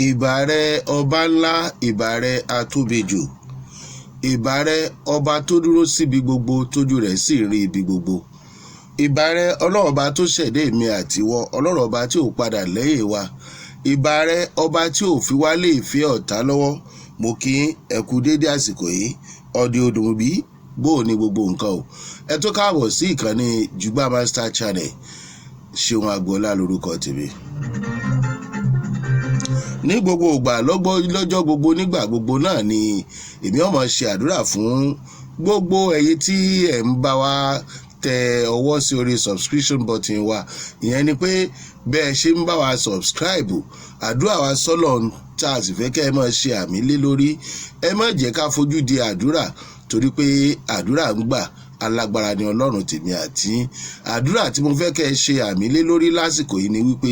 ìbàrẹ̀ ọba ńlá, ìbàrẹ̀ atóbejò, ìbàrẹ̀ ọba tó dúró síbi gbogbo tójú rẹ̀ sì rí ibi gbogbo, ìbàrẹ̀ ọlọ́run ọba tó ṣẹ̀dá èmi àtiwọ́, ọlọ́run ọba tí ò padà lẹ́yìn wa, ìbàrẹ̀ ọba tí ò fi wá lè fi ọ̀tá lọ́wọ́. Mo kí ẹ kú dédé àsìkò yìí, ọdẹ odùn bí bó ní gbogbo nǹkan o. Ẹ tó káàbọ̀ sí ìkànnì Jugba Master Channel. Ṣeun Agboola lórúkọ tèmi. Ní gbogbo ìgbà lọ́jọ́ gbogbo nígbà gbogbo náà ni èmi ó máa ṣe àdúrà fún gbogbo ẹ̀yin tí ẹ̀ ń bá wa tẹ ọwọ́ sí orí subscription button wa. Ìyẹn ni pé bẹ́ẹ̀ ṣe ń bá wa subscribe, àdúrà wa sọ́lọ̀ tá a sì fẹ́ kẹ́ ẹ máa ṣe àmì lé lórí. Ẹ má jẹ́ ká fojú di àdúrà, torí pé àdúrà ń gbà, alágbára ni ọlọ́run tèmi àti àdúrà tí mo fẹ́ kẹ́ ẹ ṣe àmì lé lórí lásìkò yìí ni wípé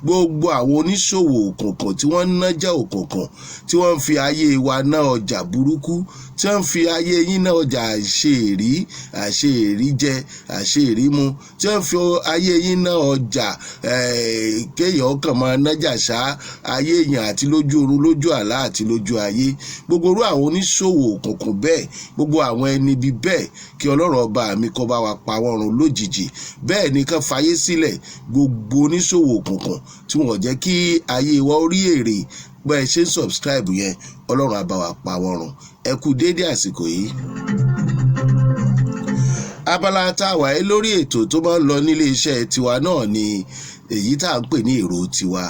gbogbo àwọn oníṣòwò òkùnkùn tí wọ́n ń nájà òkùnkùn, tí wọ́n ń fi ayé wa ná ọjà burúkú, tí wọ́n ń fi ayé yín ná ọjà àṣeèrí jẹ àṣeèrí mu, tí wọ́n ń fi ayé yín ná ọjà kéèyàn kàn máa nájà ṣá ayé èèyàn àti lójú oorun, lójú àlá àti lójú ayé. Gbogbo irú àwọn oníṣòwò òkùnkùn bẹ́ẹ̀, gbogbo àwọn ẹni bí bẹ́ẹ̀, kí ọlọ́run ọba mi kó bá wa pa wọ́n run lójijì. Bẹ́ẹ̀ ni kán fayé sílẹ̀ gbogbo oníṣòwò òkùnkùn tí wọ́n jẹ́ kí ayé wa orí èrè bẹ́ẹ̀ ṣe ń subscribe yẹn, ọlọ́run á bá wa pa wọ́n run. Ẹ kú déédé àsìkò yìí. Abala tá a wà lórí ètò tó máa ń lọ nílé iṣẹ́ tiwa náà ni èyí tá à ń pè ní èrò tiwa.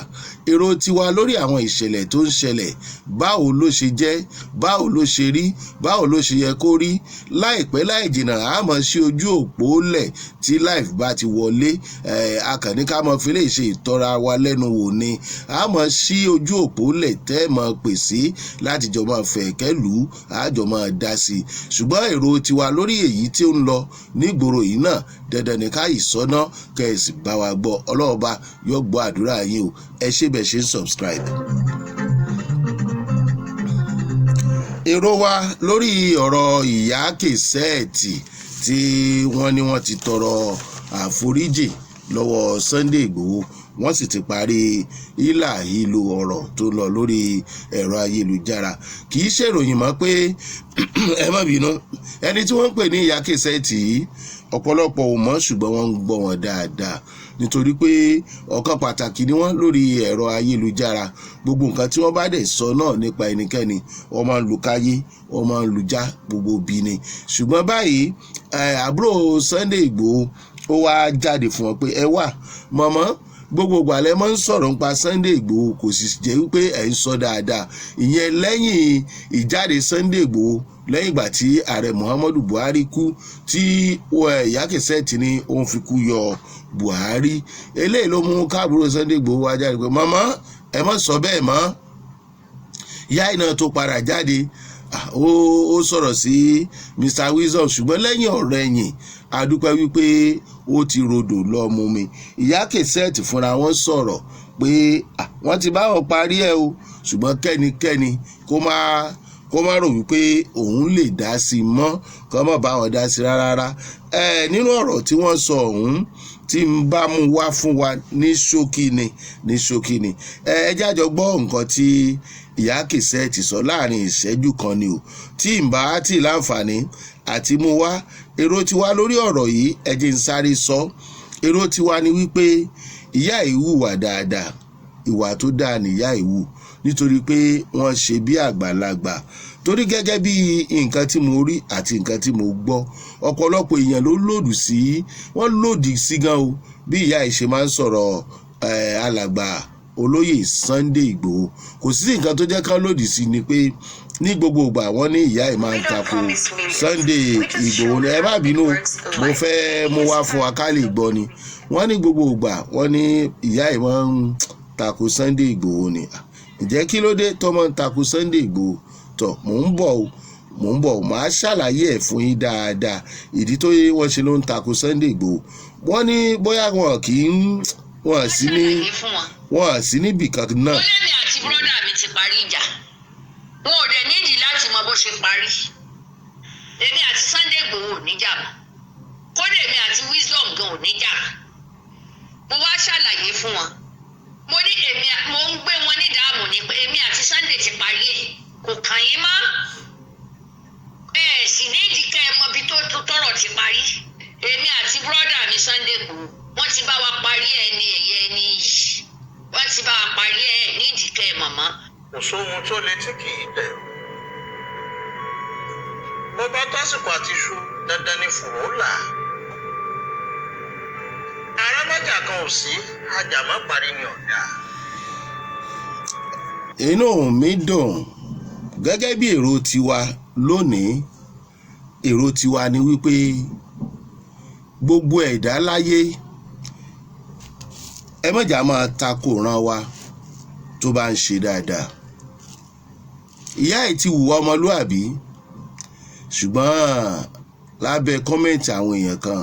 Èrò tiwa lórí àwọn ìṣẹ̀lẹ̀ tó ń ṣẹlẹ̀, báwo ló ṣe jẹ́, báwo ló ṣe rí, báwo ló ṣe yẹ kó rí. Láìpẹ́ láì jìnnà a máa ṣí ojú òpó lẹ̀ tí live bá ti wọlé. Akànní ká máa fi lè ṣe ìtọ́ra wa lẹ́nu wò ni. A máa ṣí ojú òpó lẹ̀ tẹ́ máa pè sí láti jọ máa fẹ̀ kẹ́lù, àjọ máa dá sí i. Ṣùgbọ́n èrò tiwa lórí èyí tí ó ń lọ nígboro yìí náà, dandan ní ká ìsọ́nà kẹ́ẹ̀sì bá wa gbọ́. Ọlọ́ọ̀ba yóò gbọ́ àdúrà yín o. Ẹ ṣe bẹ́ẹ̀ ṣe ń subscribe. Èrò wa lórí ọ̀rọ̀ ìyá Kèsẹ́ẹ̀tì tí wọ́n ní wọ́n ti tọrọ àforíjì lọ́wọ́ Sunday Igboho, wọ́n sì ti parí ìlò ọ̀rọ̀ tó lọ lórí ẹ̀rọ ayélujára. Kì í ṣèròyìn mọ́ pé ẹ má bínú, ẹni tí wọ́n ń pè ní ìyá Kèsẹ́ẹ̀tì yìí ọ̀pọ̀lọpọ̀ ò mọ̀, ṣùgbọ́n wọ́n ń gbọ́ wọn dáadáa nítorí pé ọ̀kan pàtàkì ni wọ́n lórí ẹ̀rọ ayélujára. Gbogbo nǹkan tí wọ́n bá dẹ̀ sọ náà nípa ẹnikẹ́ni, wọ́n máa ń lu káyé, wọ́n máa ń lu já gbogbo bí ni. Ṣùgbọ́n báyìí àbúrò Sunday Igboho ó wá jáde fún wọn pé ẹ wà mọ̀mọ́, gbogbo ìgbàlẹ̀ máa ń sọ̀rọ̀ nípa Sunday Igboho, kò sì jẹ́ wípé ẹ̀ ń sọ dáadáa. Ìyẹn lẹ́yìn ìjáde Sunday Igboho, lẹ́yìn ìgbà tí ààrẹ Muhammadu Buhari kú, tí ìyá Kèsẹ́ẹ̀tì ní òun fi kú yọ Buhari. Eléyìí ló mú káàbúrò Sunday Igboho wá jáde pé màmá ẹ má sọ bẹ́ẹ̀ mọ́. Ìyá iná tó padà jáde ó sọ̀rọ̀ sí Mr. Wisdom, ṣùgbọ́n lẹ́yìn ọ̀rọ̀ ẹ̀yìn a dúpẹ́ wípé ó ti rodò lọ mú mi. Ìyá Kèsẹ́ẹ̀tì fúnra wọn sọ̀rọ̀ pé wọ́n ti bá wọn parí ẹ̀ o, ṣùgbọ́n kẹ́nikẹ́ni kó má rò wípé òun lè dá sí mọ́, kó má bá wọn dá sí rárá. Nínú ọ̀rọ̀ tí wọ́n sọ ọ̀hún, tí ń bá mú wá fún wa ní ṣókí ni ẹ jájọ gbọ́ nǹkan tí ìyá Kèsẹ́ẹ̀tì sọ láàrin ìṣẹ́jú kan ni o, tí ń bá tí láǹfààní àti mú wá. Èrò tiwa lórí ọ̀rọ̀ yìí, ẹ jẹ́ n sáré sọ. Èrò tiwa ni wípé ìyá ìhùwà dáadáa, ìwà tó dáa ni ìyá ìhù, nítorí pé wọ́n ṣe bí àgbàlagbà. Torí gẹ́gẹ́ bí nǹkan tí mo rí àti nǹkan tí mo gbọ́, ọ̀pọ̀lọpọ̀ èèyàn ló lòdì sí gan o bí ìyá ìṣe máa ń sọ̀rọ̀ alàgbà olóyè Sunday Igboho. Kò sí nǹkan tó jẹ́ kán lòdì sí ni pé ní gbogbo ìgbà wọ́n ní ìyá ẹ̀ máa ń tako Sunday Igboho ni. Ẹ má bínú, mo fẹ́ mú wá fún wa ká lè gbọ́ ni. Wọ́n ní gbogbo ìgbà wọ́n ní ìyá ẹ̀ máa ń tako Sunday Igboho ni. Ǹjẹ́ kí ló dé tó máa ń tako Sunday Igboho? Tọ̀, mò ń bọ̀ máa ṣàlàyé ẹ̀ fún yín dáadáa ìdí tó yẹ wọ́n ṣe ló ń tako Sunday Igboho. Wọ́n ní bóyá wọ́n sí níbì kan náà. Ó lẹ́mi àti bírọ́dà mi ti parí ìjà, wọn ò dẹ̀ nídìí láti mọ bó ṣe parí. Èmi àti Sunday Igboho ò níjà mọ́, kódà èmi àti Wisdom gan ò níjà. Mo wá ṣàlàyé fún wọn mo ní mo ń gbé wọn ní ìdààmú ní pé èmi àti Sunday ti parí ẹ̀ kò kàn yín mọ́ sì ní ìdíkẹ́ ẹ mọ ibi tó tọrọ ti parí èmi àti bírọ́dà mi Sunday Igboho wọ́n ti bá wa parí ẹ̀ ní ẹ̀yẹ ẹni yìí wọ́n ti bá wa parí ẹ̀ ní ìdíkẹ́ ẹ mọ̀mọ́. kò sóhun tó le tí kì í bẹ̀rù bó bá tásìkò àti ṣu dandan ni fùrọ̀ là arámájà kan ò sí ajàmọ́ parí ni ọ̀dà. inú mi dùn gẹ́gẹ́ bí èrò tiwa lónìí èrò tiwa ni wípé gbogbo ẹ̀dá láyé ẹ mọ̀jà máa takò ràn wa tó bá ń ṣe dáadáa ìyá ẹ̀ ti hùwà ọmọlúàbí ṣùgbọ́n lábẹ́ kọ́mẹ̀ntì àwọn èèyàn kan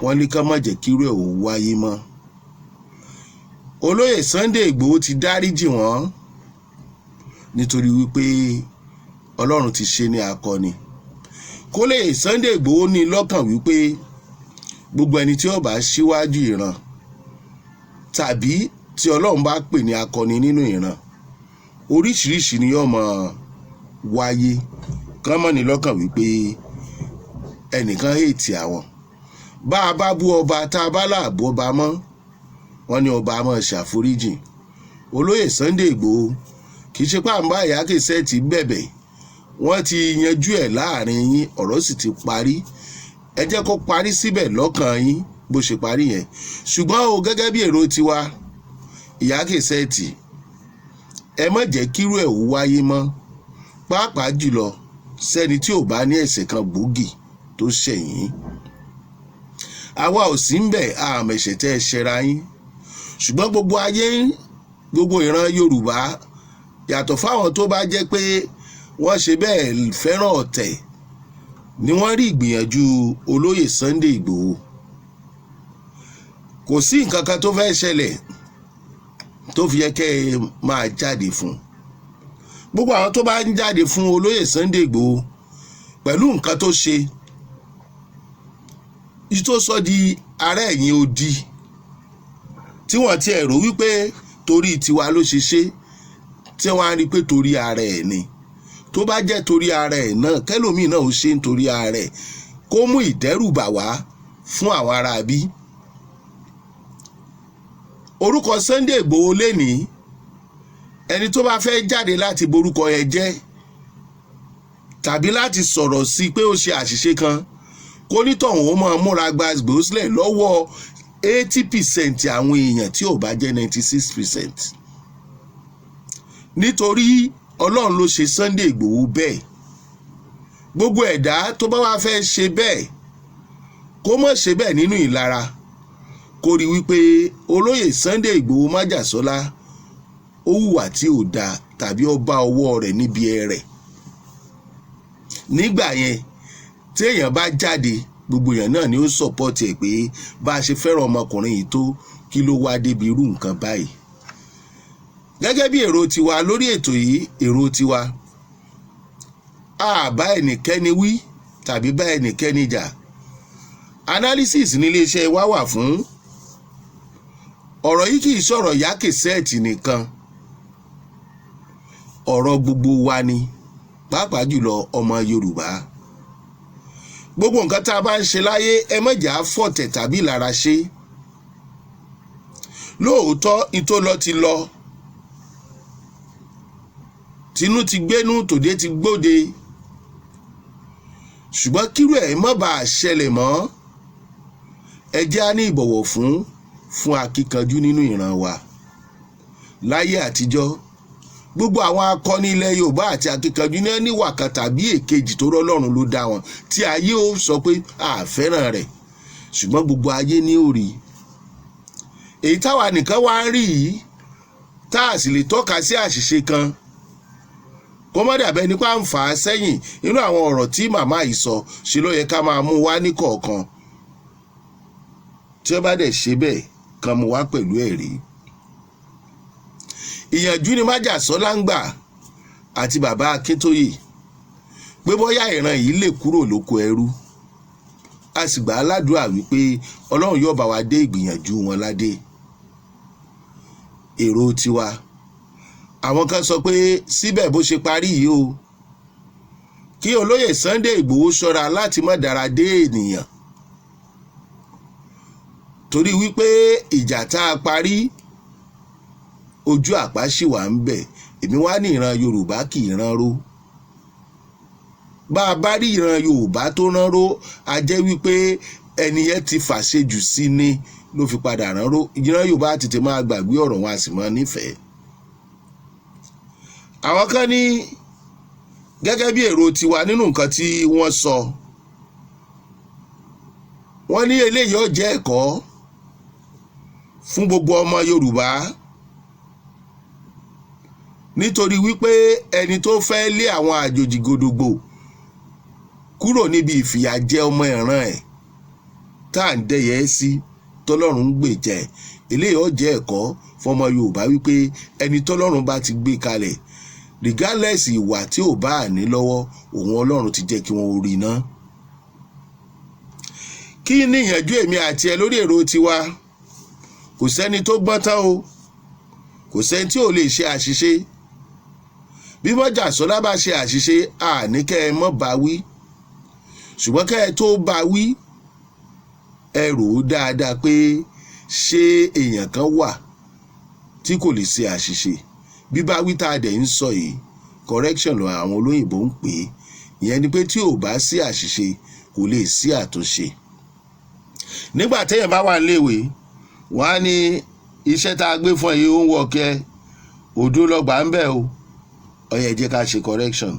wọ́n ní ká má jẹ́ kírú ẹ̀ ò wáyé mọ́ olóyè Sunday Igboho ti dáríjì wọ́n nítorí wípé Ọlọ́run ti ṣe ní akọni kólé Sunday Igboho ní lọ́kàn wípé gbogbo ẹni tí ó bá ṣíwájú ìran tàbí tí Ọlọ́run bá pè ní akọni nínú ìran oríṣiríṣi ni yóò máa wáyé kán mọ̀ ní lọ́kàn wípé ẹnìkan hètì àwọn bá a bá bú ọba tá a bá láàbò ọba mọ́ wọ́n ní ọba máa ṣàforíjì olóyè Sunday Igboho kì í ṣe pàǹbá Ìyá Kèsẹ́ẹ̀tì bẹ̀bẹ̀ wọ́n ti yanjú ẹ̀ láàrin yín ọ̀rọ̀ sì ti parí ẹ jẹ́ kó parí síbẹ̀ lọ́kàn yín bó ṣe parí yẹn ṣùgbọ́n o gẹ́gẹ́ bí èrò tiwa Ìyá Kèsẹ́ẹ̀tì ẹ má jẹ́ kírú ẹ̀ wáyé mọ́ pàápàá jùlọ sẹ́ni tí ò bá ní ẹ̀ṣẹ̀ kan gbòógì tó ṣẹ̀yìn àwa ò sí ń bẹ̀ àmẹ̀ṣẹ̀ tẹ́ ẹ ṣẹra yín ṣùgbọ́n gbogbo ayé gbogbo ìran Yorùbá yàtọ̀ fáwọn tó bá jẹ́ pé wọ́n ṣe bẹ́ẹ̀ fẹ́ràn ọ̀tẹ̀ ni wọ́n rí ìgbìyànjú olóyè Sunday Igboho kò sí nǹkan kan tó fẹ́ ṣẹlẹ̀ tó fi yẹ kẹ́ ẹ máa jáde fún gbogbo àwọn tó bá ń jáde fún olóyè Sunday Igboho pẹ̀lú nǹkan tó ṣe tó sọ di ará ẹ̀yìn odi tí wọ́n ti ẹ̀rọ wípé torí tiwa ló ṣe ṣe tí wọ́n á rí pé torí ara ẹ̀ ni tó bá jẹ́ torí ara ẹ̀ náà kẹ́lòmíì náà ó ṣe ń torí ara ẹ̀ kó mú ìdẹ́rùbà wá fún àwọn ará bí. orúkọ Sunday Igboho lénìí ẹni tó bá fẹ́ jáde láti borúkọ yẹn jẹ́ tàbí láti sọ̀rọ̀ sí pé ó ṣe àṣìṣe kan kó nítọ̀hún ó máa múra gbàgbó sílẹ̀ lọ́wọ́ 80% àwọn èèyàn tí ò bá jẹ́ 96%. nítorí Ọlọ́run ló ṣe Sunday Igboho bẹ́ẹ̀ gbogbo ẹ̀dá tó bá wá fẹ́ ṣe bẹ́ẹ̀ kó má ṣe bẹ́ẹ̀ nínú ìlara kó rí wípé olóyè Sunday Igboho májàsọ́lá ó hùwà tí ò dáa tàbí ó bá ọwọ́ rẹ̀ níbi ẹ̀rẹ̀ nígbà yẹn tí èèyàn bá jáde gbogbo èèyàn náà ni ó sọ̀pọ̀tì ẹ̀ pé bá a ṣe fẹ́ràn ọmọkùnrin yìí tó kí ló wá débi irú nǹkan báyìí gẹ́gẹ́ bí èrò tiwa lórí ètò yìí èrò tiwa a bá ẹnikẹ́ni wí tàbí bá ẹnikẹ́ni jà analysis ní iléeṣẹ́ wa wà fún ọ̀rọ̀ yìí kì í sọ̀rọ̀ Ìyá Kèsẹ́ẹ̀tì nìkan ọ̀rọ̀ gbogbo wa ni pàápàá jùlọ ọmọ Yorùbá gbogbo nǹkan tá a bá ń ṣe láyé ẹ mọ̀jà fọ̀tẹ̀ tàbí lára ṣe lóòótọ́ ìtò lọ ti lọ tinú ti gbénú tòde ti gbóde ṣùgbọ́n kírú ẹ̀ má bàa ṣẹlẹ̀ mọ́ ẹ jẹ́ á ní ìbọ̀wọ̀ fún akíkanjú nínú ìran wa láyé àtijọ́ gbogbo àwọn akọni ilẹ̀ Yorùbá àti akíkanjú ní níwà kan tàbí èkejì tó rọ́lọ́run ló dá wọn tí ayé ó sọ pé a fẹ́ràn rẹ̀ ṣùgbọ́n gbogbo ayé ní òrì èyí táwa nìkan wá ń rí yìí tá a sì lè tọ́ka sí àṣìṣe kan kó má dàbẹ́ nípa ń fà á sẹ́yìn nínú àwọn ọ̀rọ̀ tí màmá yìí sọ ṣe ló yẹ ká máa mú wá ní kọ̀ọ̀kan tí ó bá dẹ̀ ṣe bẹ́ẹ̀ kan mú wá pẹ̀lú ẹ̀rí. ìyànjú ni májàsọ́lá ń gbà àti bàbá Akíntóyè pé bóyá ìran yìí lè kúrò lóko ẹrú a sì gbà á ládùúrà wípé Ọlọ́run yóò bá wa dé ìgbìyànjú wọn ládé èrò tiwa. Àwọn kan sọ pé síbẹ̀ bó ṣe parí yìí o, kí olóyè Sunday Ìgbòho ṣọ́ra láti má dára dé ènìyàn, torí wípé ìjà tá a parí ojú àpá ṣì wà ń bẹ̀. Èmi wá ní ìran Yorùbá kì í ránró. Bá a bá rí ìran Yorùbá tó ránró, a jẹ́ wípé ẹni yẹn ti fàṣejù sí ni ló fi padà ránró. Ìran Yorùbá tètè máa gbàgbé ọ̀rọ̀ wọn, a sì máa nífẹ̀ẹ́. Àwọn kan ní gẹ́gẹ́ bí èrò tiwa nínú nǹkan tí wọ́n sọ, wọ́n ní eléyìí ó jẹ́ ẹ̀kọ́ fún gbogbo ọmọ Yorùbá, nítorí wípé ẹni tó fẹ́ lé àwọn àjòjì gòdògbò kúrò níbi ìfìyàjẹ ọmọ ìran ẹ̀ tá à ń dẹyẹ sí tọ́lọ́run ń gbèjà ẹ̀, eléyìí ó jẹ́ ẹ̀kọ́ fọmọ Yorùbá wípé ẹni tọ́lọ́run bá ti gbé kalẹ̀, regardless ìwà tí ò bá ní lọ́wọ́, òun Ọlọ́run ti jẹ́ kí wọ́n rí iná. Kí ni ìyànjú èmi àti ẹ lórí èrò tiwa? Kò sẹ́ni tó gbọ́n tán o, kò sẹ́ni tí ò lè ṣe àṣìṣe. Bí Mọ́jàsọ́lá bá ṣe àṣìṣe, àní kẹ́ ẹ mọ́ bá wí, ṣùgbọ́n kẹ́ ẹ tó bá wí, ẹ rò ó dáadáa pé ṣé èèyàn kan wà tí kò lè ṣe àṣìṣe. Bí bá wí tá a dẹ̀ ń sọ yìí, correction lọ àwọn olóyìnbó ń pè é. Ìyẹn ni pé tí ò bá sí àṣìṣe kò lè sí àtúnṣe. Nígbà téèyàn bá wà níléèwé, wọ́n á ní iṣẹ́ tá a gbé fún ẹ̀yin ó ń wọ̀kẹ́, òdo lọ́gbà ń bẹ̀ o, ó yẹ jẹ́ ká ṣe correction.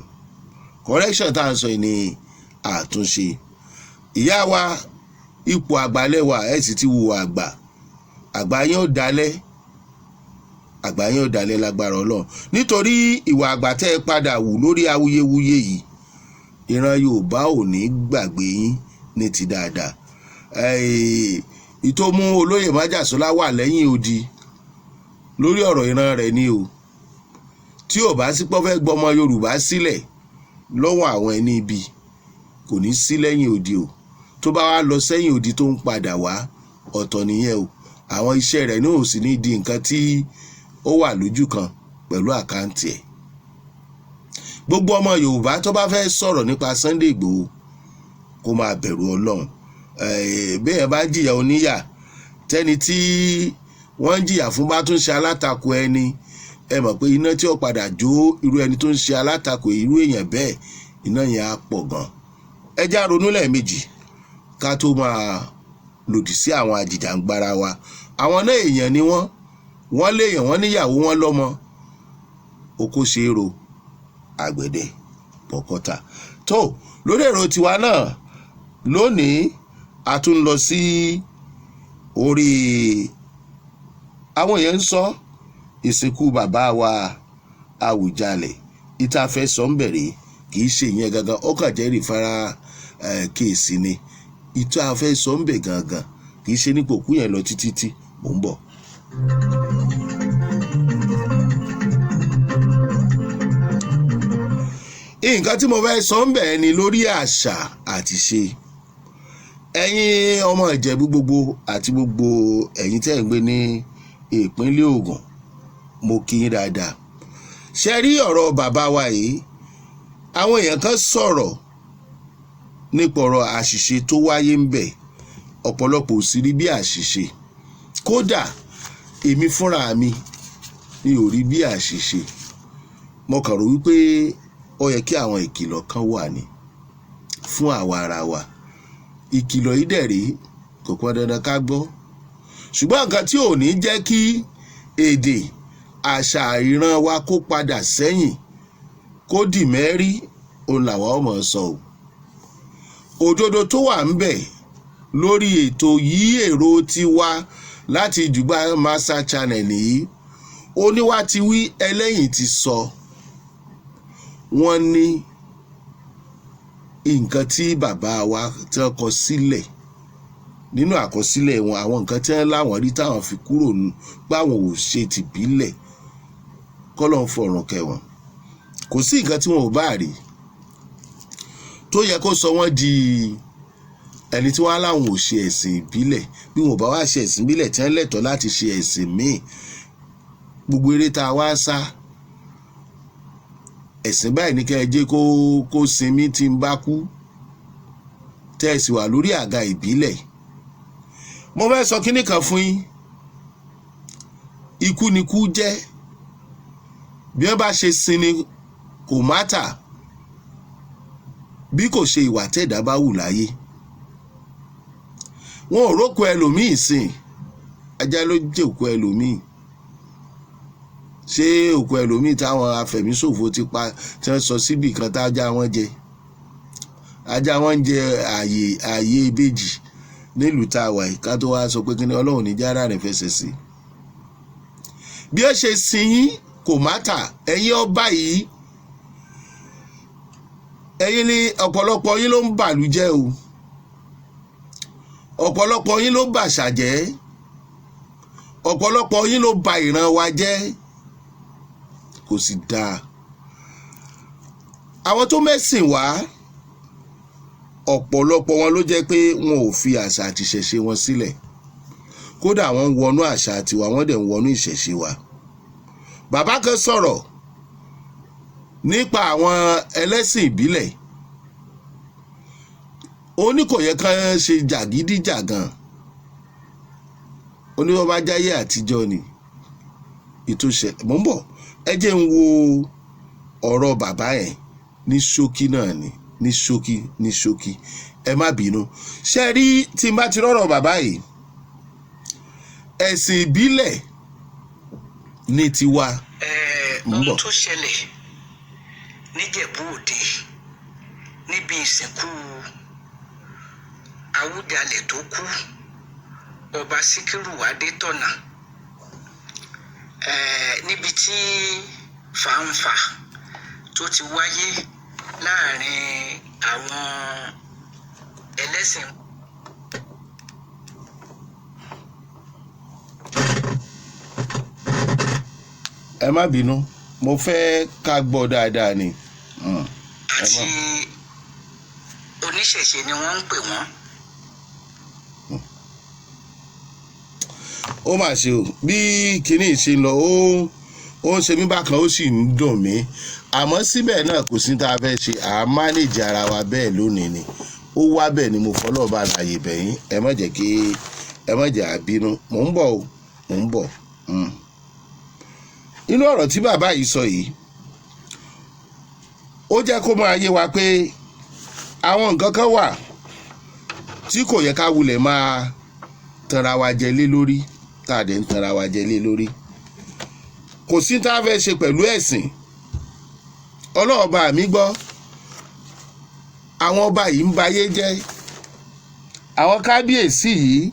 Correction tá à ń sọ yìí ni àtúnṣe. Ìyá wa, ipò àgbàlẹ́wà ẹ̀ sì ti wùwà àgbà, àgbà yẹn ò dalẹ̀, àgbà yẹn ò dalẹ̀ lágbára Ọlọ́run. Nítorí ìwà àgbà tẹ́ ẹ padà wù lórí awuyewuye yìí, ìran Yorùbá ò ní gbàgbé yín ní ti dáadáa. Ìtòmú olóyè Májàsọ́lá wà lẹ́yìn odi lórí ọ̀rọ̀ ìran rẹ̀ ni o. Tí ò bá sí pé fẹ́ gbọmọ Yorùbá sílẹ̀ lọ́wọ́ àwọn ẹni ibi, kò ní sí lẹ́yìn odi o. Tó bá wá lọ sẹ́yìn odi tó ń padà wá, ọ̀tọ̀ nìyẹn o. Àwọn iṣẹ́ rẹ̀ náà ò sì ní di nǹkan tí ó wà lójú kan pẹ̀lú àkáǹtì ẹ̀. Gbogbo ọmọ Yorùbá tó bá fẹ́ sọ̀rọ̀ nípa Sunday Ìgbòho kó máa bẹ̀rù Ọlọ́run. Béèyàn bá jìyà oníyà, tẹ́ni tí wọ́n ń jìyà fún bá tún ṣe alátakò ẹni, ẹ mọ̀ pé iná tí ó padà jó irú ẹni tó ń ṣe alátakò irú èèyàn bẹ́ẹ̀, iná yẹn á pọ̀ gan. Ẹ já ronú lẹ́ẹ̀mejì ká tó máa lòdì sí àwọn àjìjàǹgbara wa. Àwọn náà èèyàn ni wọ́n léèyàn, wọ́n níyàwó, wọ́n lọ́mọ. Oko ṣe é ro, àgbẹ̀dẹ pọ̀kọ́ta. Tó lórí èrò tiwa náà lónìí, a tún lọ sí orí àwọn èèyàn ń sọ ìsìnkú bàbá wa Àwùjalẹ̀. Ìtafẹ́ sọ ń bẹ̀rẹ̀ kì í ṣe ìyẹn gangan, ó kàn jẹ́ rìfárá kéèsì ni. Ìtafẹ́ sọ ń bẹ̀ gangan kì í ṣe nípò kú yẹn lọ títí tí mò ń bọ̀. Nǹkan tí mo fẹ́ sọ ń bẹ̀ ni lórí àṣà àti ṣe. Ẹ̀yin ọmọ Ìjẹ̀bú gbogbo àti gbogbo ẹ̀yin tẹ́ ń gbé ní ìpínlẹ̀ Ògùn, mo kí yín dáadáa. Ṣé rí ọ̀rọ̀ bàbá wa yìí, àwọn èèyàn kan sọ̀rọ̀ nípa ọ̀rọ̀ àṣìṣe tó wáyé ń bẹ̀, ọ̀pọ̀lọpọ̀ ò sì rí bí àṣìṣe. Kódà èmi fúnra mi ò rí bí àṣìṣe. Mo kàn rò wípé ó yẹ kí àwọn ìkìlọ̀ kan wà ní fún àwa ara wa. Ìkìlọ̀ yìí dẹ̀ rí kò pọn dandan ká gbọ́, ṣùgbọ́n nǹkan tí ò ní jẹ́ kí èdè àṣà ìran wa kó padà sẹ́yìn, kó dì mẹ́rí, òun làwa ọmọ sọ o. Òdodo tó wà ń bẹ̀ lórí ètò yìí èrò tiwa láti Jùgbà Master Channel yìí, oníwà ti wí ẹlẹ́yìn ti sọ. Wọ́n ní nǹkan tí bàbá wa tí wọ́n kọ sílẹ̀ nínú àkọsílẹ̀ wọn, àwọn nǹkan tí wọ́n láwọn rí táwọn fi kúrò nù páwọn ò ṣe tìbílẹ̀, kọ́lọ́n fọ̀rùn kẹwọn. Kò sí nǹkan tí wọn ò bá rí tó yẹ kó sọ wọ́n di ẹni tí wọ́n láwọn ò ṣe ẹ̀sìn ìbílẹ̀. Bí wọn ò bá wá ṣe ẹ̀sìn ìbílẹ̀ tí wọ́n lẹ́tọ̀ọ́ láti ṣe ẹ̀sìn míì, gbogbo eré tá a wá sá ẹ̀sìn báyìí ní kẹ́ ẹ jẹ́ kó sinmi tí ń bá kú tẹ́ ẹ sì wà lórí àga ìbílẹ̀. mo fẹ́ sọ kínní kan fún yín, ikú ni kú jẹ́, bí wọ́n bá ṣe sin ni kò mátà bí kò ṣe ìwà tẹ̀dá bá wù láyé. wọn ò rókò ẹlòmíì sìn, ajá ló jẹ́ òkú ẹlòmíì. ṣé òkú ẹlòmíì táwọn afẹ̀míṣòfò ti pa tí wọ́n sọ síbì kan tá ajá wọn jẹ? ajá wọn ń jẹ ààyè ìbejì nílùú tá a wà yìí, ká tó wá sọ pé kí ni Ọlọ́run ní jára rẹ̀ fẹsẹ̀ sí. bí ó ṣe sin yín kò mátà, ẹ̀yin ọba yìí, ẹ̀yin ni ọ̀pọ̀lọpọ̀ yín ló ń bàlú jẹ́ o, ọ̀pọ̀lọpọ̀ yín ló bàṣà jẹ́, ọ̀pọ̀lọpọ̀ yín ló ba ìran wa jẹ́, kò sì dáa. àwọn tó mẹ́sìn wá, ọ̀pọ̀lọpọ̀ wọn ló jẹ́ pé wọn ò fi àṣà àti ìṣẹ̀ṣe wọn sílẹ̀, kódà wọ́n ń wọnú àṣà tiwa, wọ́n dẹ̀ ń wọnú ìṣẹ̀ṣe wa. bàbá kan sọ̀rọ̀ nípa àwọn ẹlẹ́sìn ìbílẹ̀, ó ní kò yẹ kán ṣe jàgídíjàgan, ó ní wọ́n bá jáyé àtijọ́ ni ìtúnṣe. mò ń bọ̀, ẹ jẹ́ ń wo ọ̀rọ̀ bàbá yẹn ní ṣókí náà ni, ní ṣókí ẹ má bínú. ṣe rí tí n bá ti rọ̀rọ̀ bàbá yìí, ẹ̀sìn ìbílẹ̀ ní tiwa. ohun tó ṣẹlẹ̀ níjẹ̀bú òde níbi ìsìnkú Awùjalẹ̀ tó kú, ọba Síkírù Adétọ̀nà, níbi tí fàǹfà tó ti wáyé láàrin àwọn ẹlẹ́sìn. ẹ má bínú, mo fẹ́ ká gbọ́ dáadáa ni. àti oníṣẹ̀ṣe ni wọ́n ń pè wọ́n. ó mà ṣe o, bí kinní ṣe lọ ó ń ṣe mí bákan, ó sì ń dùn mí, àmọ́ síbẹ̀ náà kò sí tá a fẹ́ ṣe, à á mánéjì ara wa bẹ́ẹ̀ lónìí ni. ó wá bẹ́ẹ̀ ni mo fọlọ́ bá láàyè bẹ̀yìn, ẹ má jẹ́ àbínú. mò ń bọ̀ o, mò ń bọ̀. inú ọ̀rọ̀ tí bàbá yìí sọ yìí, ó jẹ́ kó máa yé wa pé àwọn nǹkan kan wà tí kò yẹ ká wulẹ̀ máa tanra wa jẹ lé lórí, tá a dẹ̀ ń tanra wa jẹ lé lórí. kò sí tá a fẹ́ ṣe pẹ̀lú ẹ̀sìn. ọlọ́ọ̀ba mi gbọ́, àwọn ọba yìí ń bayé jẹ́, àwọn kábíyèsí yìí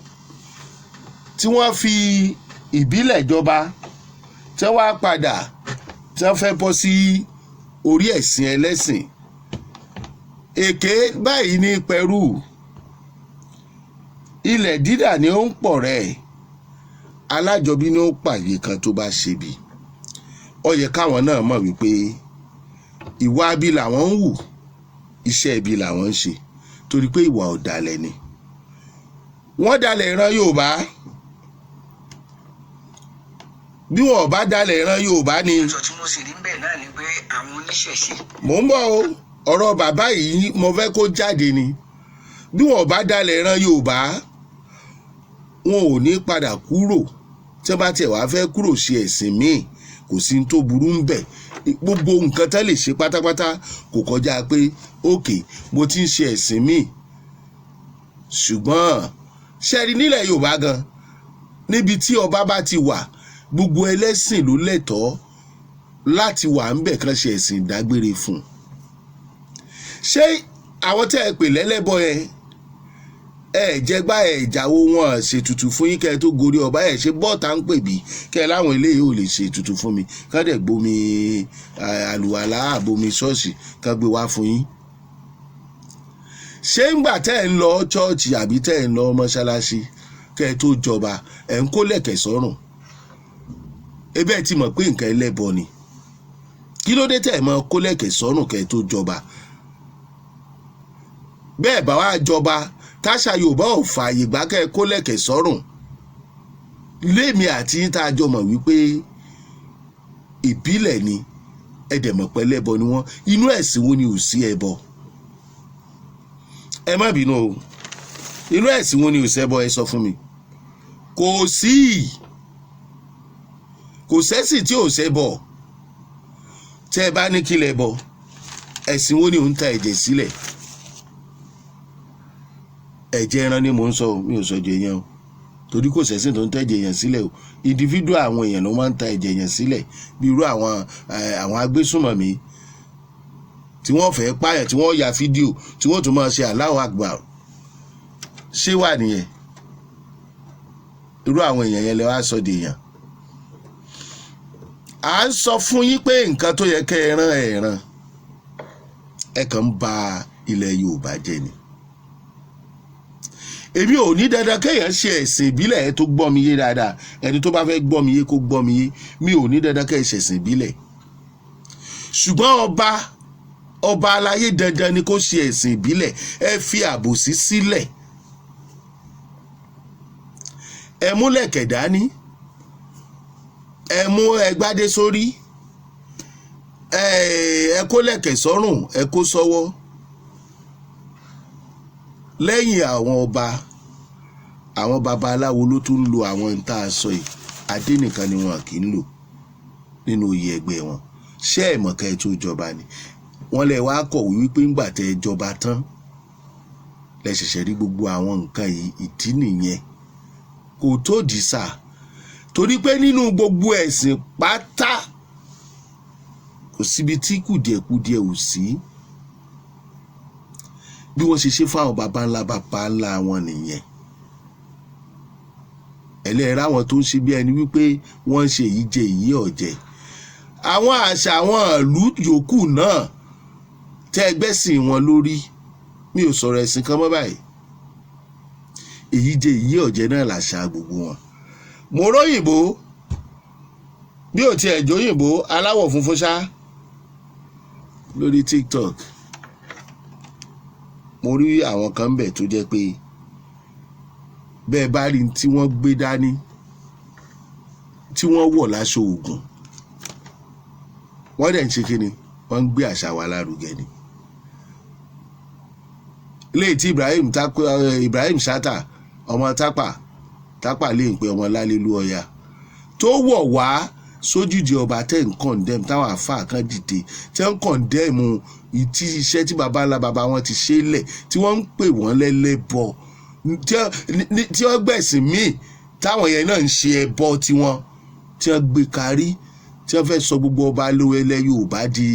tí wọ́n fi ìbílẹ̀ jọba, tí wọ́n á padà tí wọ́n fẹ́ bọ́ sí orí ẹ̀sìn ẹlẹ́sìn. èké báyìí ní pẹ̀rú, ilẹ̀ dídà ni ó ń pọ̀ rẹ̀, alájọbí ni ó pààyè kan tó bá ṣe bí. ó yẹ káwọn náà mọ̀ wípé ìwà ibi làwọn ń wù, iṣẹ́ ibi làwọn ń ṣe, torí pé ìwà ọ̀dàlẹ̀ ni. wọ́n dalẹ̀ ìran Yorùbá, bí wọn ò bá dalẹ̀ ìran Yorùbá ni. ìjọ tí mo sì rí bẹ́ẹ̀ náà ni pé àwọn oníṣẹ̀ṣe. mò ń bọ̀ o, ọ̀rọ̀ bàbá yìí mo fẹ́ kó jáde ni. bí wọn ò bá dalẹ̀ ìran Yorùbá, wọn ò ní padà kúrò. tí wọ́n bá tiẹ̀ wá fẹ́ kúrò ṣe ẹ̀sìn míì, kò sí ní tó burú ń bẹ̀. gbogbo nǹkan tá lè ṣe pátápátá kò kọjá pé òkè mo ti ń ṣe ẹ̀sìn míì. ṣùgbọ́n ṣẹ́rí nílẹ̀ Yorùbá gan, níbi tí ọba bá ti wà, gbogbo ẹlẹ́sìn ló lẹ́tọ̀ọ́ láti wà ń bẹ̀ kán ṣe ẹ̀sìn ìdágbére fún un. ṣé àwọn tẹ́ ẹ pè lẹ́lẹ́bọ yẹn, ẹ jẹgbá ẹ ìjàwó wọn ṣètùtù fún yín kẹ́ ẹ tó gorí ọba, ẹ ṣe bọ́ọ̀tà ń pè bí kẹ́ ẹ láwọn eléyìí ò lè ṣètùtù fún mi, kán dẹ̀ gbomi àlùwàlá àbomi ṣọ́ọ̀ṣì kán gbé wá fún yín. ṣé ńgbà tẹ́ ẹ ń lọ ṣọ́ọ̀ṣì àbí tẹ́ ẹ ń lọ mọ́ṣáláṣí kẹ́ ẹ tó jọba, ẹ ń kó lẹ̀kẹ̀ sọ́rùn? ebe ẹ ti mọ̀ pé nǹkan ẹlẹ́bọ ni. kí ló dé tẹ́ ẹ mọ kó lẹ̀kẹ̀ sọ́rùn kẹ́ ẹ tó jọba? bẹ́ẹ̀ bá wá jọba, táṣà Yorùbá ò fààyè gbà kẹ́ ẹ kó lẹ̀kẹ̀ sọ́rùn. lémi àti yín tá a jọ mọ̀ wípé ìbílẹ̀ ni ẹ̀dẹ̀mọ̀ pẹ́lẹ́bọ ni wọ́n, inú ẹ̀sìn wo ni ò sí ẹbọ? ẹ má bínú o, inú ẹ̀sìn wo ni ò sẹ́bọ? ẹ sọ fún mi. Kò sí, kò sẹ́sìn tí ò sẹ́bọ. tẹ́ ẹ bá ní kílẹ̀ bọ, ẹ̀sìn wo ni ò ń ta ẹ̀jẹ̀ sílẹ̀? ẹ̀jẹ̀ ẹran ni mò ń sọ, mi ò sọ jẹ yẹn o, torí kò sẹ́sìn tó ń tẹ̀jẹ̀ yẹn sílẹ̀ o. individual àwọn èèyàn ló máa ń ta ẹ̀jẹ̀ yẹn sílẹ̀, bí irú àwọn agbésùnmọ̀mí tí wọ́n fẹ́ pààyàn, tí wọ́n ya fídíò, tí wọ́n tún máa ṣe Allahu Akbar. ṣé wà nìyẹn? irú àwọn èèyàn yẹn lè wá sọ di èèyàn. à ń sọ fún yín pé nǹkan tó yẹ kẹ́ ẹ ràn ẹ kàn ń ba ilẹ̀ Yorùbá jẹ́ ni. èmi ò ní dandan kéèyàn ṣe ẹ̀sìn ìbílẹ̀ ẹ tó gbọ́ mi yé dáadáa, ẹni tó bá fẹ́ gbọ́ mi yé kó gbọ́ mi yé. mi ò ní dandan kéèyàn ṣe ẹ̀sìn ìbílẹ̀, ṣùgbọ́n ọba aláyé dandan ni kó ṣe ẹ̀sìn ìbílẹ̀. ẹ fi àbòsí sílẹ̀, ẹ mú lẹ̀kẹ̀ dání, ẹ mú ẹgbádé sórí, ẹ kó lẹ̀kẹ̀ sọ́rùn, ẹ kó sọ́wọ́. lẹ́yìn àwọn ọba, àwọn babaláwo ló tún ń lo àwọn ń tá a sọ yìí. adé nìkan ni wọn kì í lò nínú oyè ẹgbẹ́ wọn. ṣé ẹ mọ̀ ká ẹ tó jọba ni? wọ́n lè wá kọ̀wé wípé ńgbà tẹ́ ẹ jọba tán lẹ ṣẹ̀ṣẹ̀ rí gbogbo àwọn nǹkan yìí. ìdí nìyẹn, kò tó dì sá, torí pé nínú gbogbo ẹ̀sìn pátá kò síbi tí kùdìẹ̀kudiẹ ò sí. bí wọ́n ṣe ṣe fáwọn baba ńlá wọn nìyẹn. ẹlẹ́ẹ̀rẹ́ àwọn tó ń ṣe bí ẹni wípé wọ́n ń ṣe èyí jẹ èyí ọ̀jẹ̀. àwọn àṣà àwọn ìlú yòókù náà tẹ́ ẹgbẹ́ sìn wọn lórí. mi ò sọ̀rọ̀ ẹ̀sìn kan mọ́ báyìí. èyí jẹ èyí ọ̀jẹ̀ náà làṣà gbogbo wọn. mo róyìnbó, bí ò tiẹ̀ jóyìnbó aláwọ̀ funfun ṣá, lórí TikTok mo rí àwọn kan bẹ̀ tó jẹ́ pé bẹ́ẹ̀ bá rí tí wọ́n gbé dání, tí wọ́n wọ̀ láṣọ Ògún, wọ́n dẹ̀ ń ṣe kíni, wọ́n ń gbé àṣà wa lárugẹ ni. ilé tí Ibrahim Chatta ọmọ tápà lè ń pe ọmọ Lálélu Ọya tó wọ̀ wá sójúde ọba tẹ́ ń condemn, táwọn àfáà kan dìde tẹ́ ń condemn ìtí iṣẹ́ tí baba ńlá baba wọn ti ṣe lẹ̀, tí wọ́n ń pè wọ́n lẹ́lẹ́bọ, tí wọ́n gbẹ̀sìn míì táwọn yẹn náà ń ṣe ẹbọ tiwọn, tí wọ́n gbé kárí, tí wọ́n fẹ́ sọ gbogbo ọba lówó ilẹ̀ Yorùbá di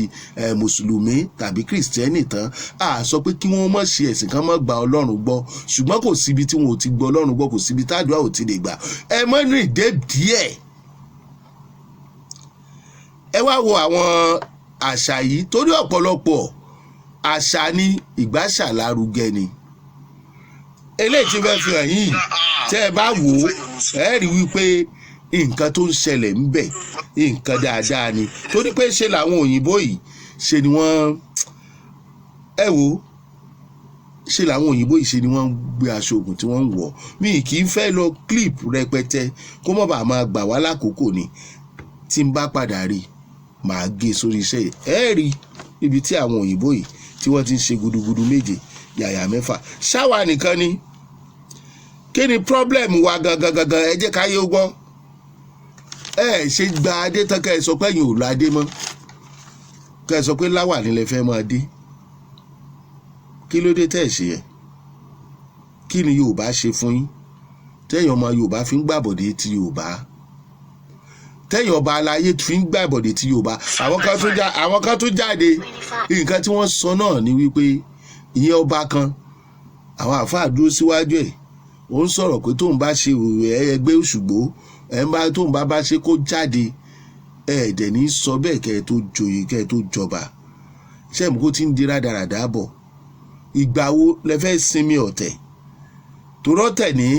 mùsùlùmí tàbí kìrìsìtẹ́nì tán. a sọ pé kí wọ́n má ṣe ẹ̀sìn kan má gba Ọlọ́run gbọ́, ṣùgbọ́n kò síbi tí wọn ò ti gbọ́ Ọlọ́run gbọ́, kò síbi tádùá ò ti lè gbà. ẹ mọ́ rìn dé díẹ̀. ẹ wá wo àwọn àṣà yìí, torí ọ̀pọ̀lọpọ̀ àṣà ní ìgbàṣà lárugẹ ni. eléyìí tí fẹ́ fi hàn yìí, tẹ́ ẹ bá wò ó ẹ rí wípé nǹkan tó ń ṣẹlẹ̀ ń bẹ̀ nǹkan dáadáa ni, torí pé ṣe làwọn òyìnbó yìí ṣe ni wọ́n ṣe làwọn òyìnbó yìí ṣe ni wọ́n ń gbé aṣọ Ògún tí wọ́n ń wọ̀. mi kì í fẹ́ lọ clip rẹpẹtẹ kó má bàa máa gbà wá lákòókò ni. tí n bá padà rí màá gé sórí iṣẹ́ yìí. ẹ rí ibi tí àwọn òyìnbó yìí tí wọ́n ti ń ṣe gudugudu méje yàyà mẹ́fà. ṣáwa nìkan ni? kí ni problem wa gangan? ẹ jẹ́ ká yé ó gbọ́. ẹ ṣe gba adé tán kẹ́ ẹ sọ pé ẹ̀yin ò lọ adé mọ́, kẹ́ ẹ sọ pé láwà nílẹ̀ fẹ́ máa dé. kí ló dé tẹ́ ẹ̀ ṣe yẹn? kí ni Yorùbá ṣe fún yín tẹ́yìn ọmọ Yorùbá fi ń gbàbọ̀dé ti Yorùbá, tẹ́yìn ọba aláyé fi ń gbàbọ̀dé ti Yorùbá? àwọn kan tún jáde, nǹkan tí wọ́n sọ náà ni wípé ìyẹn ọba kan, àwọn àfáà dúró síwájú ẹ̀, ó ń sọ̀rọ̀ pé tóun bá ṣe ẹgbẹ́ Òṣùgbó, tóun bá ṣe kó jáde, ẹ̀ẹ́dẹ̀ ní sọ bẹ́ẹ̀ kẹ́ ẹ tó joyè, kẹ́ ẹ tó jọba. ṣẹ́ẹ̀mù kó ti ń di rádaràdà bọ̀. ìgbà wo lẹ fẹ́ sinmi ọ̀tẹ̀? torọ́ tẹ̀ ní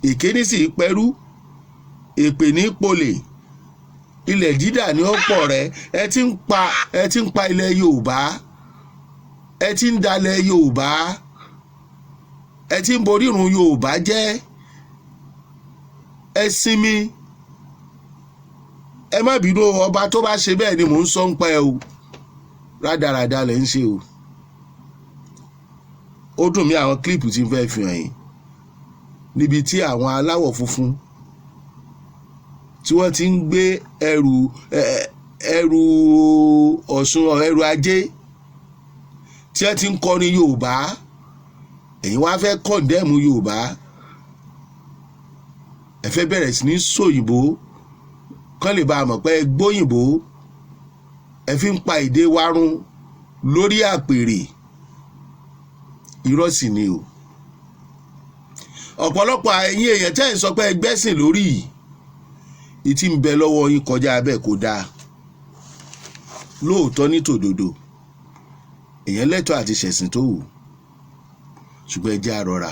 èké ní sì pẹ́rú, èpè ní polè, ilẹ̀ dídà ní ọ̀pọ̀ rẹ̀. ẹ ti ń pa ilẹ̀ Yorùbá, ẹ ti ń dalẹ̀ Yorùbá, ẹ ti ń borí ìrun Yorùbá jẹ́. ẹ sinmi, ẹ má bínú ọba tó bá ṣe bẹ́ẹ̀ ni mò ń sọ ń pẹ́ o rádaràda lẹ̀ ń ṣe o. Ó dùn mí àwọn kílípù tí ń fẹ́ fi hàn yín níbi tí àwọn aláwọ̀ funfun tí wọ́n ti ń gbé ẹrù Ọ̀ṣun ẹrù ajé tí wọ́n ti ń kọrin Yorùbá ẹ̀yin wá fẹ́ kọ̀ndẹ́mù Yorùbá ẹ fẹ́ bẹ̀rẹ̀ sí ní sòyìnbó kán lè bá a mọ̀ pé ẹ gbóyìnbó ẹ fi ń pa èdè wa run lórí àpèrè irọ́ sì ni o. Ọ̀pọ̀lọpọ̀ ẹ̀yin èèyàn tẹ́ ẹ̀ sọ pé ẹ gbẹ́sìn lórí ìtì ń bẹ lọ́wọ́ yín kọjá abẹ́ kò dáa lóòótọ́ ní tòdodo èèyàn lẹ́tọ̀ọ́ àti ṣẹ̀sìn tó wù ṣùgbọ́n ẹ jẹ́ àrọ́ra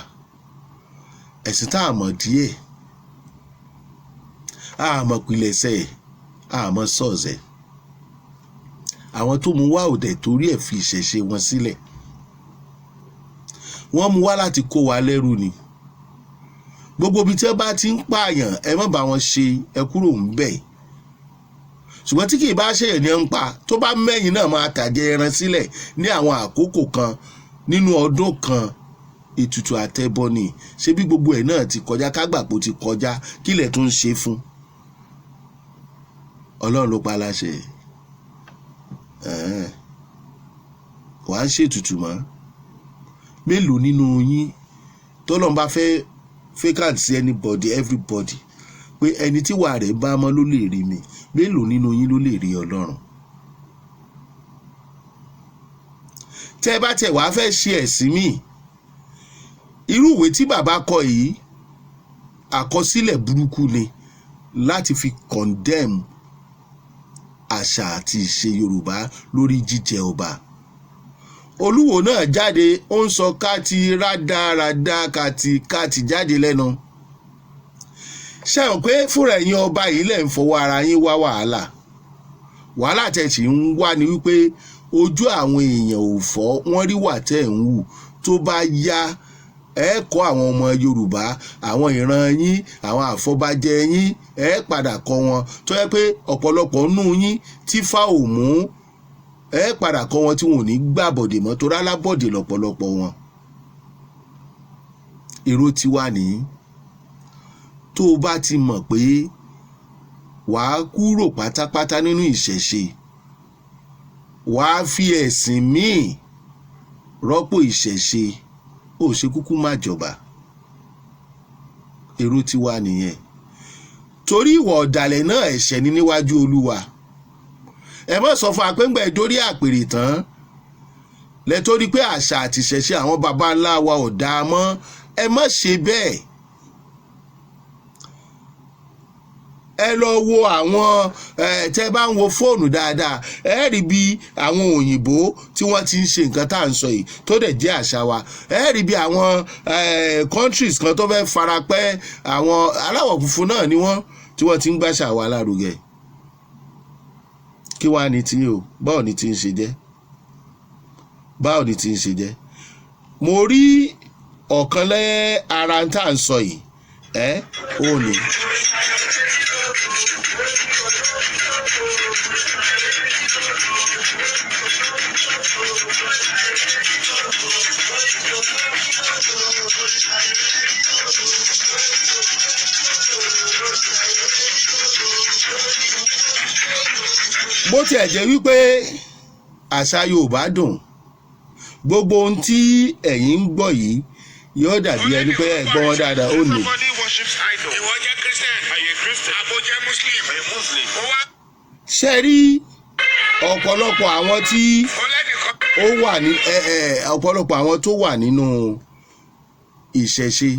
ẹ̀sìn tá a mọ̀ díẹ̀ a mọ̀ pilẹ̀ṣẹ̀ a mọ̀ sọ̀ọ̀sẹ̀ àwọn tó mú wá òdẹ̀ torí ẹ̀ fi ìṣẹ̀ṣe wọn sílẹ̀ wọ́n mú wá láti kó wa lẹ́rú ni gbogbo ibi tí wọ́n bá ti ń pààyàn ẹ má bá wọn ṣe ẹ kúrò ń bẹ̀ ṣùgbọ́n tí kì í bá ṣèyàn ní ń pa tó bá mẹ́yìn náà máa tàjẹ́ ẹran sílẹ̀ ní àwọn àkókò kan nínú ọdún kan ètùtù àtẹbọ ni ṣé bí gbogbo ẹ̀ náà ti kọjá kágbàpò ti kọjá kílẹ̀ tó ń ṣe fún Ọlọ́run ló pa láṣẹ wàá ń ṣètùtù mọ́ mélòó nínú yín tọ́lọ́run bá fẹ́ vacant sí anybody everybody pé ẹni tí wà rẹ̀ bá mọ́ ló lè rí mi mélòó nínú yín ló lè rí Ọlọ́run. tẹ́ ẹ bá tẹ̀ wá fẹ́ ṣe ẹ̀sìn míì irú ìwé tí bàbá kọ yìí àkọsílẹ̀ burúkú ni láti fi condemn àṣà àti ìṣe Yorùbá lórí jíjẹ ọba. Olúwo náà jáde ó ń sọ káàtì rádaràda káàtì jáde lẹ́nu. ṣé o pé fúnra ẹ̀yin ọba yìí lẹ̀ ń fọwọ́ ara yín wá wàhálà tẹ̀sí ń wá ni wípé ojú àwọn èèyàn ò fọ́ wọ́n rí wà tẹ̀ ń wù tó bá yá ẹ kọ́ àwọn ọmọ Yorùbá àwọn ìran yín àwọn àfọbàjẹ yín ẹ padà kọ́ wọn tó yẹ pé ọ̀pọ̀lọpọ̀ nù yín tí fá ò mú ẹ padà kọ́ wọn tí wọn ò ní gbàbọ̀dè mọ́ tó rálábọ̀dè lọ́pọ̀lọpọ̀ wọn. èrò ti wà ní tó o bá ti mọ̀ pé wàá kúrò pátápátá nínú ìṣẹ̀ṣe wàá fi ẹ̀sìn míì rọ́pò ìṣẹ̀ṣe ó ṣe kúkú má jọba. èrò ti wà nìyẹn torí ìwà ọ̀dàlẹ̀ náà ẹ̀ṣẹ̀ ní níwájú Olúwa. ẹ má sọ fún apẹ́ngbẹ́ dórí àpèrè tán lẹ́tọ́rí pé àṣà àti ìṣẹ̀ṣe àwọn baba ńlá wa ò dáa mọ́ ẹ má ṣe bẹ́ẹ̀. ẹ lọ wo àwọn tẹ́ bá ń wo fóònù dáadáa ẹ rí bí àwọn òyìnbó tí wọ́n ti ń ṣe nǹkan tá à ń sọ yìí tó dẹ̀ jẹ́ àṣà wa ẹ rí bí àwọn countries kan tó fẹ́ farapẹ́ àwọn aláwọ̀ funfun náà ni wọ́n tí wọ́n ti ń gbàṣà wa lárugẹ. kí wàá ní tí o báwo ni tí ń ṣe jẹ́ báwo ni tí ń ṣe jẹ́ mo rí ọ̀kan lẹ́ ara tá à ń sọ yìí ó ní. bó tiẹ̀ jẹ́ wípé àṣà Yorùbá dùn gbogbo ohun tí ẹ̀yin ń gbọ́ yìí yóò dàbí ẹni pé ẹ gbọ́ wọn dáadáa ó ní. ìwọ jẹ́ Christian àbò jẹ́ Muslim. ṣe rí ọ̀pọ̀lọpọ̀ àwọn tí ó wà ní ọ̀pọ̀lọpọ̀ àwọn tó wà nínú ìṣẹ̀ṣe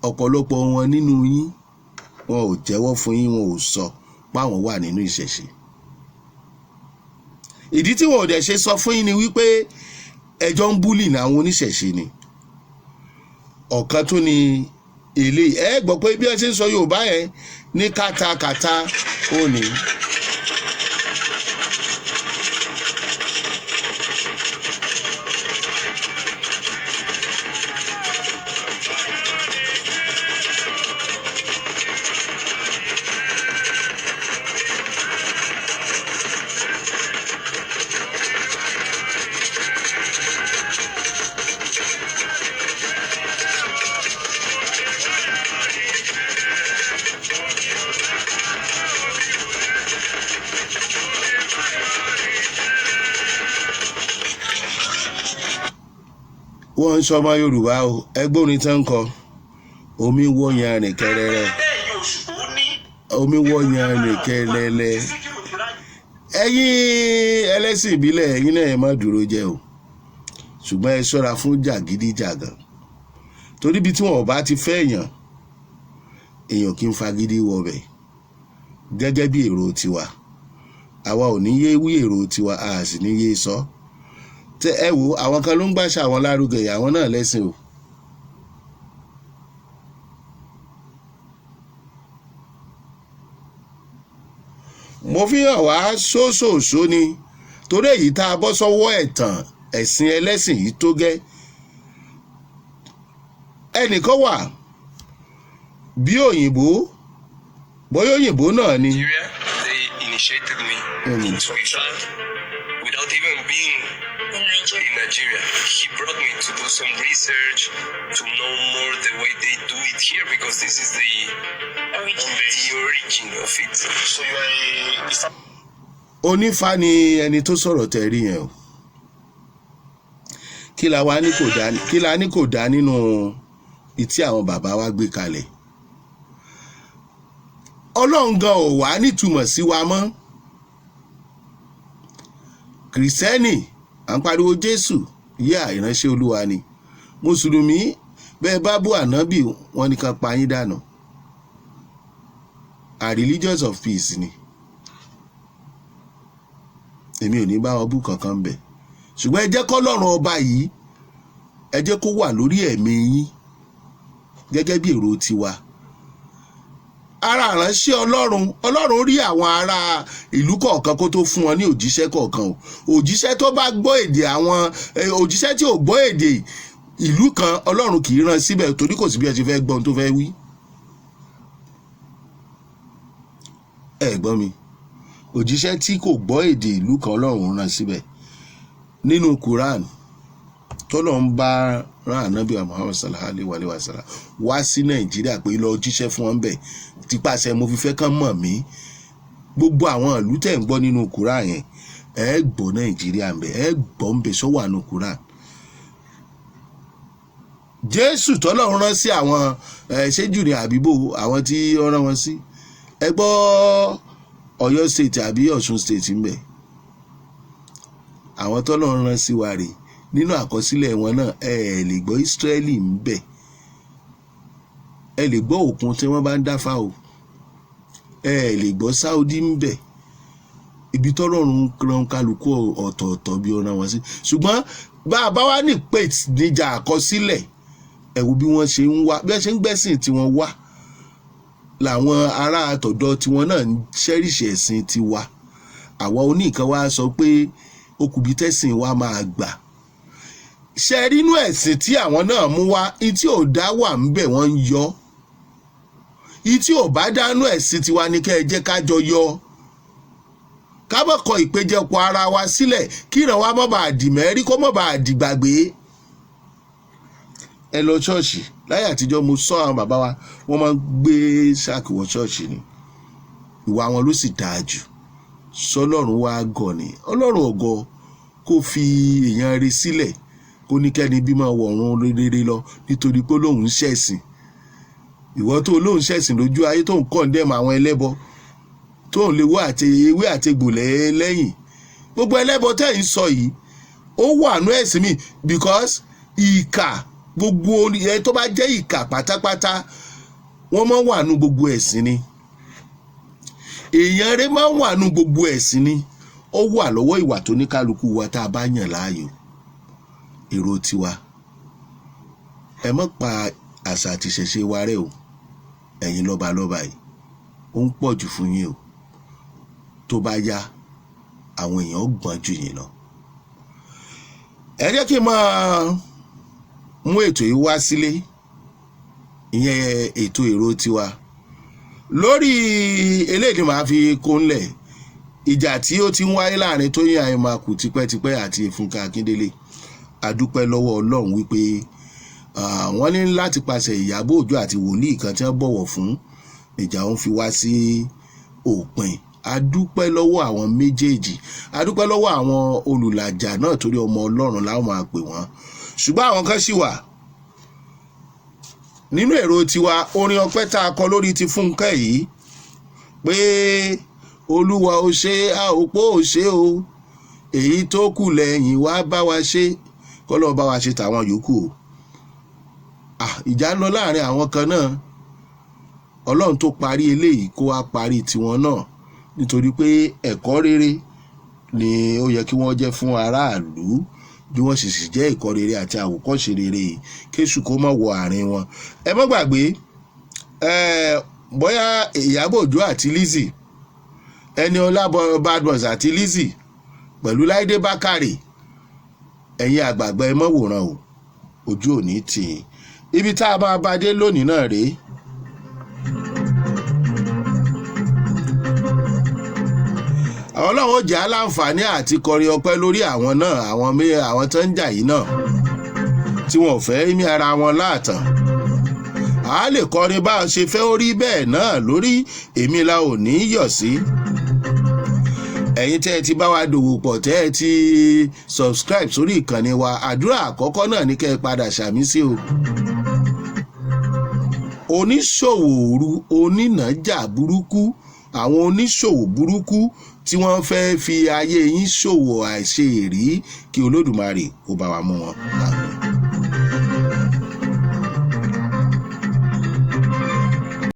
ọ̀pọ̀lọpọ̀ wọn nínú yín wọn ò jẹ́wọ́ fún yín wọn ò sọ páwọn wà nínú ìṣẹ̀ṣe. ìdí tí wọn ò dẹ̀ ṣe sọ fún yín ni wípé ẹjọ́ ń búlì ní àwọn oníṣẹ̀ṣe ni. ọ̀kan tún ni èlé ẹ gbọ́ pé bí wọ́n ṣe ń sọ Yorùbá yẹn ní kátàkátà ó ní. wọ́n ń sọmọ Yorùbá o ẹgbẹ́ orin tán ń kọ omi wọ́ yan rìn kẹrẹrẹ omi wọ́ yan rìn kẹrẹrẹ ẹ̀yin ẹlẹ́sìn ìbílẹ̀ ẹ̀yin náà ẹ má dúró jẹ́ o ṣùgbọ́n ẹ ṣọ́ra fún jàgídíjàgàn torí bí tí wọn ò bá ti fẹ́ èèyàn kì í fagídí wọbẹ̀ gẹ́gẹ́ bí èrò tiwa àwa ò ní yé wí èrò tiwa a sì ní yé sọ tẹ ẹ wo àwọn kan ló ń gbàṣà àwọn lárugẹ àwọn náà lẹ́sìn o. mo fi hàn wá ṣóṣòṣó ni torí èyí tá a bọ́ sọ́wọ́ ẹ̀tàn ẹ̀sìn ẹlẹ́sìn yìí tó gẹ́ ẹnìkan wà bí òyìnbó bóyá òyìnbó náà ni. They initiated me into Islam without even being in Nigeria. He brought me to do some research to know more the way they do it here because this is the origin of it. So you are Islam. Onífá ni ẹni tó sọ̀rọ̀ tẹ̀rí yẹn o kí la ní kò dá nínú ìtí àwọn bàbá wa gbé kalẹ̀ Ọlọ́run gan ò wá nítumọ̀ sí wa mọ́ kìrìsẹ́nì à ń pariwo Jésù yá ìránṣẹ́ Olúwa ni mùsùlùmí bẹ́ẹ̀ bá bú ànábì wọn nìkan pa yín dànù a religious of peace ni èmi ò ní bá wọn bú kankan bẹ̀ ṣùgbọ́n ẹ jẹ́ k'Ọlọ́run ọba yìí ẹ jẹ́ kó wà lórí ẹ̀mí yín gẹ́gẹ́ bí èrò tiwa ara ìránṣẹ́ Ọlọ́run rí àwọn ará ìlú kọ̀ọ̀kan kó tó fún wọn ní òjíṣẹ́ kọ̀ọ̀kan o òjíṣẹ́ tó bá gbọ́ èdè àwọn òjíṣẹ́ tí ò gbọ́ èdè ìlú kan Ọlọ́run kì í rán síbẹ̀ torí kò sí bí ẹ ti fẹ́ gbọ́ ohun tó fẹ́ wí ẹ gbọ́ mi òjíṣẹ́ tí kò gbọ́ èdè ìlú kan Ọlọ́run rán síbẹ̀ nínú Quran tọ́lọ̀ ń bá rán ànábì Muhammad sallallahu alaihi wa sallam wá sí Nàìjíríà pé lọ jíṣẹ́ fún wọn bẹ̀ tipasẹ̀ mo fi fẹ́ kán mọ̀ mí gbogbo àwọn ìlú tẹ̀ ń gbọ́ nínú Quran yẹn ẹ gbọ́ Nàìjíríà ń bẹ̀ ẹ gbọ́ ń bẹ̀ sọ́wọ́ àánú Quran Jésù tọ́lọ̀ ń rán sí àwọn ṣéjù ní àbíbò àwọn tí ó rán wọn sí ẹ gbọ́ Ọ̀yọ́ state àbí Ọ̀ṣun state ń bẹ̀ àwọn tọ́lọ̀ ń rán sí wa rè nínú àkọsílẹ̀ wọn náà ẹ lè gbọ́ Ísírẹ́lì ń bẹ̀ ẹ lè gbọ́ òkun tí wọ́n bá ń dáfà o ẹ lè gbọ́ Saudi ń bẹ̀ ibi tọ́lọ́run ran kálukú ọ̀tọ̀ọ̀tọ̀ bí ó rán wọn sí ṣùgbọ́n bá a bá wá ní pate níjà àkọsílẹ̀ ẹ wo bí wọ́n ṣe ń wá bí wọ́n ṣe ń gbẹ́sìn tí wọ́n wá làwọn ará àtọ̀dọ̀ tiwọn náà ń ṣẹ́rìṣẹ̀ ẹ̀sìn tiwa àwa oníkan wá sọ pé okùnbí tẹ̀sìn wa máa gbà ṣe rínú ẹ̀sìn tí àwọn náà mú wá ìtí ò dá wà ń bẹ̀ wọ́n ń yọ ìtí ò bá dánú ẹ̀sìn tiwa ní kẹ́ ẹ jẹ́ ká jọ yọ kábọ̀kọ ìpéjọpọ̀ ara wa sílẹ̀ kí ìran wa má bàa dì mẹ́rí kó má bàa dìgbàgbé ẹ lọ ṣọ́ọ̀ṣì láyé àtijọ́ mo sọ àwọn bàbá wa wọ́n máa ń gbé ṣáàkì wọ ṣọ́ọ̀ṣì ni ìwà wọn ló sì dáa jù sọlọ́run wa gọ̀ ni Ọlọ́run ògo kó fi èèyàn rẹ̀ sílẹ̀ kó ní kẹ́ni bí máa wọ̀run rere lọ nítorí pé lóun ṣẹ̀sìn ìwọ tó lóun ṣẹ̀sìn lójú ayé tó ń kọ̀ndẹ́mù àwọn ẹlẹ́bọ tó ń lewó àti ewé àtegbò lẹ́yìn gbogbo ẹlẹ́bọ tẹ́ ń sọ yìí ó wà nú ẹ̀sìn mi because ìkà gbogbo ẹ tó bá jẹ́ ìkà pátápátá wọ́n máa wà nú gbogbo ẹ̀sìn ni èèyàn rẹ̀ máa wà nú gbogbo ẹ̀sìn ni ó wà lọ́wọ́ ìwà tó ní kálukú wa tá a bá yàn láàyò èrò tiwa ẹ má pa àṣà àti ìṣẹ̀ṣe wa rẹ́ o ẹ̀yin lọ́balọ́ba yìí ó ń pọ̀ jù fún yín o tó bá yá àwọn èèyàn gbọ́n jù yín lọ ẹ jẹ́ kí n máa mú ètò yìí wá sílé ìyẹn ètò èrò tiwa lórí eléyìí máa fi kónlẹ̀ ìjà tí ó ti ń wáyé láàrin Tóyìn Àyìnmákù tipẹ́tipẹ́ àti Fúnkẹ́ Akíndélé adúpẹ́ lọ́wọ́ Ọlọ́run wípé wọ́n ní láti pàṣẹ Ìyábọ̀ Òjó àti wòlíì kan tí wọ́n bọ̀wọ̀ fún ìjà òun fi wá sí òpin adúpẹ́ lọ́wọ́ àwọn méjèèjì adúpẹ́ lọ́wọ́ àwọn olùlàjà náà torí ọmọ Ọlọ́run láwọn máa pè wọ́n ṣùgbọ́n àwọn kan ṣì wà nínú èrò tiwa. Orin ọpẹ́ tá a kọ lórí ti Fúnkẹ́ yìí pé olúwa ó ṣe a ò pò ó ṣe o, èyí tó kù lẹ́yìn wá bá wa ṣe, kọ́lọ́ bá wa ṣe tàwọn yòókù o. Ìjà ń lọ láàrin àwọn kan náà. Ọlọ́run tó parí eléyìí kó wá parí tiwọn náà, nítorí pé ẹ̀kọ́ rere ni ó yẹ kí wọ́n jẹ́ fún aráàlú, bí wọ́n sì jẹ́ ẹ̀kọ́ rere àti àwòkọ́ṣe rere, kéṣù kó má wọ àárín wọn. Ẹ má gbàgbé bóyá Ìyábọ̀ Òjó àti Lizzy, Ẹniọlá Badmus àti Lizzy pẹ̀lú Láìdé Bákàrè, ẹ̀yin àgbààgbà ẹ má wòran o, ojú ò ní tì í. Ibi tá a máa bá dé lónìí náà rèé. Ọlọ́run ó jẹ́ aláǹfààní àti kọrin ọpẹ́ lórí àwọn náà, àwọn tó ń jà yìí náà tí wọn ò fẹ́ mí ara wọn láàtàn. A lè kọrin bá a ṣe fẹ́ orí bẹ́ẹ̀ náà lórí èmi la ò ní yọ̀ sí. Ẹ̀yin tẹ́ ẹ ti bá wa dòwò pọ̀, tẹ́ ẹ ti subscribe sórí ìkànnì wa, àdúrà àkọ́kọ́ náà ní kẹ́ ẹ padà ṣàmì sí o. Oníṣòwò òru, onínàjà burúkú, àwọn oníṣòwò burúkú tí wọ́n fẹ́ fi ayé yín ṣòwò àìṣe èrí, kí Olódùmarè kó bá wa mú wọn. Àmín.